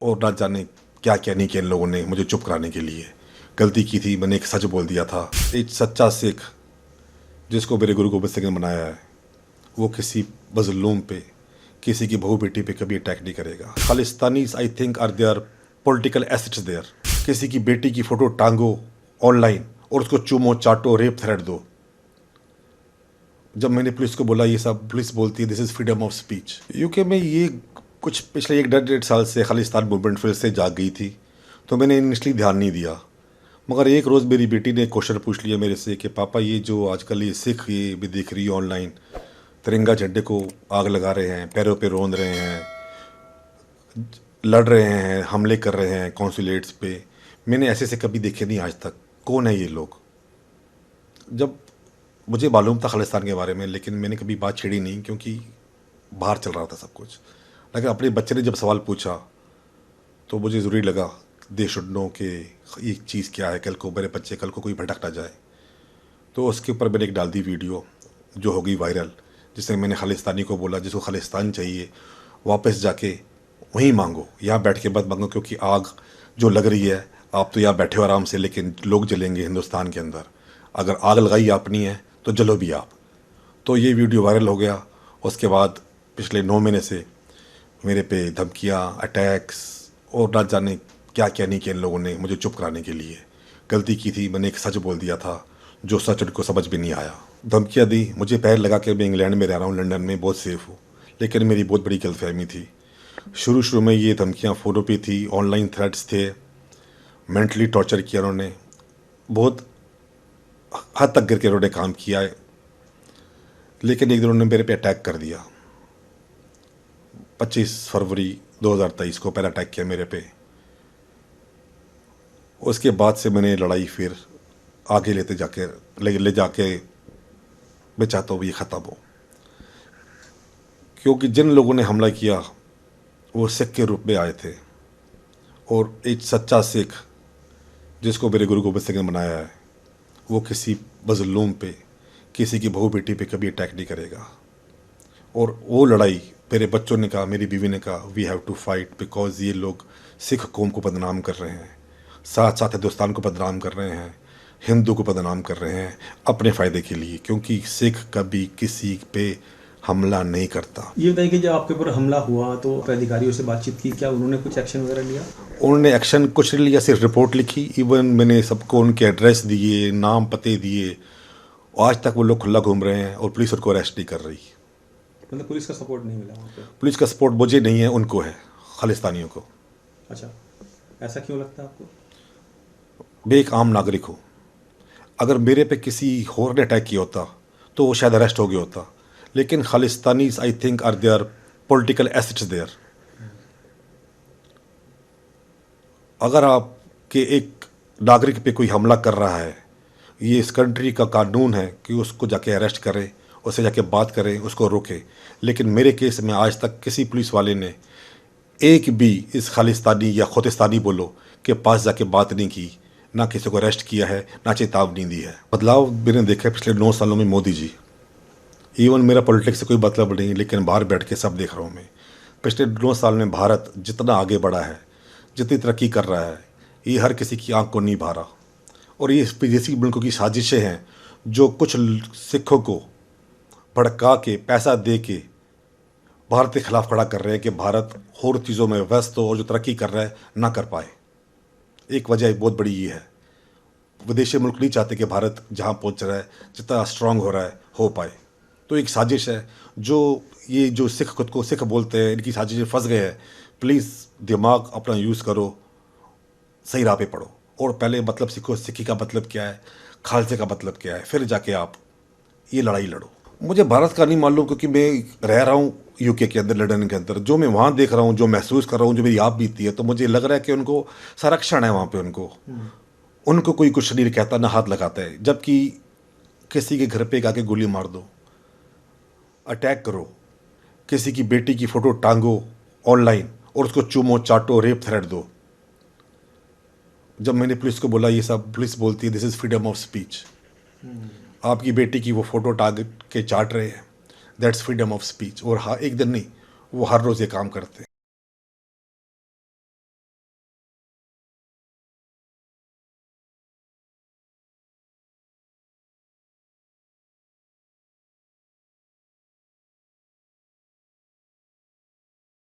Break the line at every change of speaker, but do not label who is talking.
और ना जाने क्या क्या नहीं किया इन लोगों ने मुझे चुप कराने के लिए। गलती की थी, मैंने एक सच बोल दिया था। एक सच्चा सिख जिसको मेरे गुरु गोबिंद सिंह ने बनाया है, वो किसी मजलूम पे, किसी की बहू बेटी पे कभी अटैक नहीं करेगा। Khalistanis I think are their political assets there. किसी की बेटी की फोटो टांगो ऑनलाइन और उसको चूमो, चाटो, रेप थ्रेट दो। जब मैंने पुलिस को बोला ये सब, पुलिस बोलती है this is freedom of speech. UK में ये कुछ पिछले 1-1.5 साल से खालिस्तान मूवमेंट फिर से जाग गई थी, तो मैंने इनिशली ध्यान नहीं दिया। मगर एक रोज़ मेरी बेटी ने क्वेश्चन पूछ लिया मेरे से कि पापा ये जो आजकल ये सिख ये भी दिख रही है ऑनलाइन, तिरंगा झंडे को आग लगा रहे हैं, पैरों पे रोंद रहे हैं, लड़ रहे हैं, हमले कर रहे हैं कॉन्सुलेट्स पे। मैंने ऐसे से कभी देखे नहीं आज तक। कौन है ये लोग? जब मुझे मालूम था खालिस्तान के बारे में, लेकिन मैंने कभी बात छेड़ी नहीं क्योंकि बाहर चल रहा था सब कुछ। लेकिन अपने बच्चे ने जब सवाल पूछा तो मुझे ज़रूरी लगा दे शुड नो कि ये चीज़ क्या है, कल को मेरे बच्चे कल को कोई भटक ना जाए। तो उसके ऊपर मैंने एक डाल दी वीडियो जो हो गई वायरल, जिसमें मैंने खालिस्तानी को बोला जिसको खालिस्तान चाहिए वापस जाके वहीं मांगो, यहाँ बैठ के मत मांगो, क्योंकि आग जो लग रही है, आप तो यहाँ बैठे हो आराम से, लेकिन लोग जलेंगे हिंदुस्तान के अंदर। अगर आग लगाई आपनी है तो जलो भी आप। तो ये वीडियो वायरल हो गया। उसके बाद पिछले 9 महीने से मेरे पे धमकियाँ, अटैक्स और ना जाने क्या क्या नहीं किया इन लोगों ने मुझे चुप कराने के लिए। गलती की थी, मैंने एक सच बोल दिया था जो सच उनको समझ भी नहीं आया। धमकियाँ दी, मुझे पैर लगा के मैं इंग्लैंड में रह रहा हूँ, लंदन में बहुत सेफ़ हूँ, लेकिन मेरी बहुत बड़ी गलतफहमी थी। शुरू में ये धमकियाँ फ़ोटो पे थी, ऑनलाइन थ्रेट्स थे, मेंटली टॉर्चर किया उन्होंने, बहुत हद तक गिर के उन्होंने काम किया है। लेकिन एक दिन उन्होंने मेरे पे अटैक कर दिया। 25 फरवरी 2023 को पहला अटैक किया मेरे पे। उसके बाद से मैंने लड़ाई फिर आगे ले जाके मैं चाहता हूँ ये ख़त्म हो, क्योंकि जिन लोगों ने हमला किया वो सिख के रूप में आए थे, और एक सच्चा सिख जिसको मेरे गुरु गोबिंद सिंह ने बनाया है, वो किसी मजलूम पे, किसी की बहू बेटी पे कभी अटैक नहीं करेगा। और वो लड़ाई मेरे बच्चों ने कहा, मेरी बीवी ने कहा we have to fight, because ये लोग सिख कौम को बदनाम कर रहे हैं, साथ साथ हिंदुस्तान को बदनाम कर रहे हैं, हिंदू को बदनाम कर रहे हैं अपने फ़ायदे के लिए, क्योंकि सिख कभी किसी पे हमला नहीं करता।
ये बताइए कि जब आपके ऊपर हमला हुआ तो अधिकारियों से बातचीत की, क्या उन्होंने कुछ एक्शन वगैरह लिया?
उन्होंने एक्शन कुछ नहीं लिया, सिर्फ रिपोर्ट लिखी। इवन मैंने सबको उनके एड्रेस दिए, नाम पते दिए। आज तक वो लोग खुला घूम रहे हैं और पुलिस उनको अरेस्ट नहीं कर रही।
मतलब पुलिस का सपोर्ट नहीं मिला वहाँ पे?
पुलिस का सपोर्ट मुझे नहीं है, उनको है, खालिस्तानियों को।
अच्छा, ऐसा क्यों लगता है आपको?
मैं एक आम नागरिक हूँ। अगर मेरे पे किसी और ने अटैक किया होता तो वो शायद अरेस्ट हो गया होता, लेकिन Khalistanis I think are their political assets there. अगर आपके एक नागरिक पे कोई हमला कर रहा है, ये इस कंट्री का कानून है कि उसको जाके अरेस्ट करें, उससे जाके बात करें, उसको रोकें। लेकिन मेरे केस में आज तक किसी पुलिस वाले ने एक भी इस खालिस्तानी या खोतिस्तानी बोलो के पास जाके बात नहीं की, ना किसी को अरेस्ट किया है, ना चेतावनी दी है। बदलाव मैंने देखा है पिछले 9 सालों में मोदी जी। इवन मेरा पॉलिटिक्स से कोई मतलब नहीं, लेकिन बाहर बैठ के सब देख रहा हूँ मैं। पिछले 9 साल में भारत जितना आगे बढ़ा है, जितनी तरक्की कर रहा है, ये हर किसी की आंख को नहीं भा रहा। और ये विदेशी मुल्कों की साजिशें हैं जो कुछ सिखों को भड़का के, पैसा दे के भारत के खिलाफ खड़ा कर रहे हैं कि भारत और चीज़ों में व्यस्त हो और जो तरक्की कर रहा है ना कर पाए। एक वजह बहुत बड़ी ये है, विदेशी मुल्क नहीं चाहते कि भारत जहाँ पहुँच रहा है, जितना स्ट्रांग हो रहा है, हो पाए। तो एक साजिश है जो ये जो सिख खुद को सिख बोलते हैं, इनकी साजिश फंस गए हैं। प्लीज़ दिमाग अपना यूज़ करो, सही राह पे पढ़ो, और पहले मतलब सीखो सिखी का मतलब क्या है, खालसे का मतलब क्या है, फिर जाके आप ये लड़ाई लड़ो। मुझे भारत का नहीं मालूम, क्योंकि मैं रह रहा हूँ यूके के अंदर, लंदन के अंदर। जो मैं वहाँ देख रहा हूँ, जो महसूस कर रहा हूँ, जो मेरी आप बीती है, तो मुझे लग रहा है कि उनको संरक्षण है वहाँ पे। उनको कोई कुछ नहीं कहता, ना हाथ लगाता है। जबकि किसी के घर पे आके गोली मार दो, अटैक करो, किसी की बेटी की फ़ोटो टांगो ऑनलाइन और उसको चूमो, चाटो, रेप थ्रेट दो। जब मैंने पुलिस को बोला ये सब, पुलिस बोलती है this is freedom of speech. आपकी बेटी की वो फ़ोटो टांग के चाट रहे हैं, दैट्स फ्रीडम ऑफ स्पीच। और हाँ, एक दिन नहीं, वो हर रोज़ ये काम करते हैं।